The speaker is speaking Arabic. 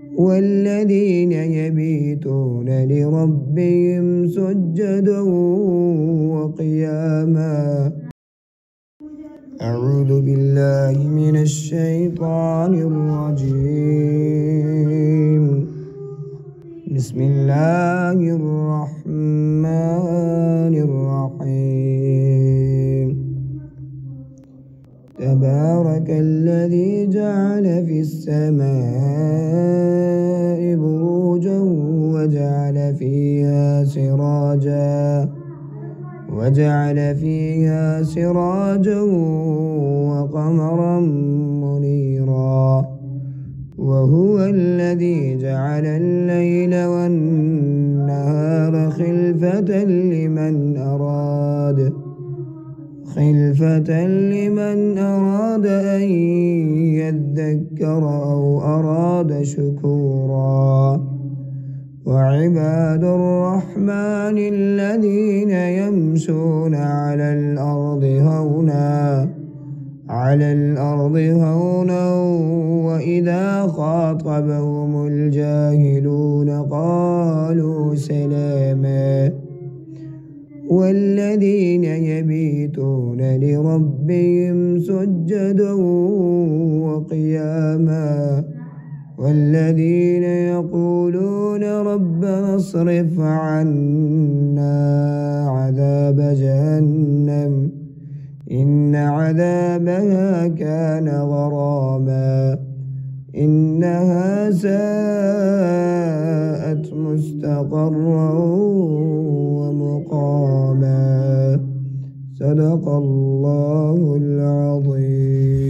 والذين يبيتون لربهم سجدا وقياما. أعوذ بالله من الشيطان الرجيم. بسم الله الرحمن الرحيم. تبارك الذي جعل في السماء بروجا وجعل فيها سراجا وقمرا منيرا. وهو الذي جعل الليل والنهار خلفة لمن أراد أن يذكر أو أراد شكورا. وعباد الرحمن الذين يمشون على الأرض هونا وإذا خاطبهم الجاهلون قالوا سلاما. والذين يبيتون لربهم سجدا وقياما. والذين يقولون ربنا اصرف عنا عذاب جهنم إن عذابها كان غراما إنها ساءت مستقرا ومقاما. صدق الله العظيم.